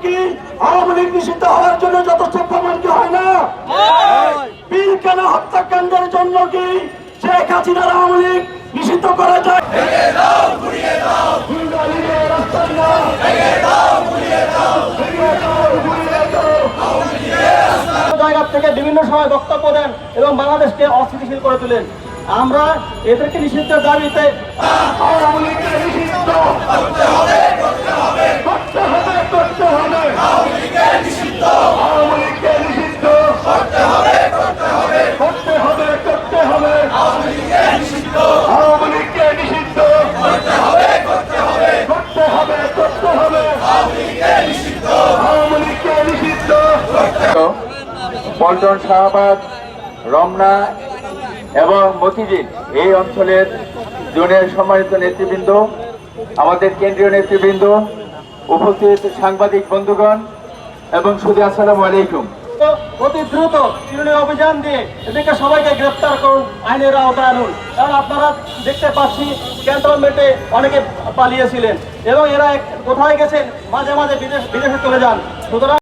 কি আওয়ামী লীগ নিষিদ্ধ হওয়ার জন্য যথেষ্ট প্রমাণ কি হয় না? পিলখানা হত্যাকাণ্ডের জন্য কি শেখ হাসিনার আওয়ামী লীগ নিষিদ্ধ করা যায়? জায়গা থেকে বিভিন্ন সময় বক্তব্য দেন এবং বাংলাদেশকে অস্থিতিশীল করে তোলেন। আমরা এদেরকে নিষিদ্ধের দাবিতে আওয়ামী লীগকে নিষিদ্ধ করতে হবে, করতে হবে, করতে হবে, করতে হবে। আওয়ামী লীগকে নিষিদ্ধ, আওয়ামী লীগকে নিষিদ্ধ করতে হবে, করতে হবে, করতে হবে, করতে হবে। আওয়ামী লীগকে নিষিদ্ধ, আওয়ামী লীগকে নিষিদ্ধ করতে হবে, করতে হবে, করতে হবে, করতে হবে। আওয়ামী লীগকে নিষিদ্ধ, আওয়ামী লীগকে নিষিদ্ধ করতে হবে। পল্টন, শাহবাগ, রমনা এবং মতিঝিল এই অঞ্চলের জোনের সম্মানিত নেতৃবৃন্দ, আমাদের কেন্দ্রীয় নেতৃবৃন্দ, উপস্থিত সাংবাদিক বন্ধুগণ এবং শুধু আসসালামু আলাইকুম। অতি দ্রুত তৃণমূল অভিযান দিয়ে এদেরকে সবাইকে গ্রেফতার করুন, আইনের আওতায় আনুন। কারণ আপনারা দেখতে পাচ্ছি ক্যান্টনমেন্টে অনেকে পালিয়েছিলেন এবং এরা কোথায় গেছেন, মাঝে মাঝে বিদেশে চলে যান। সুতরাং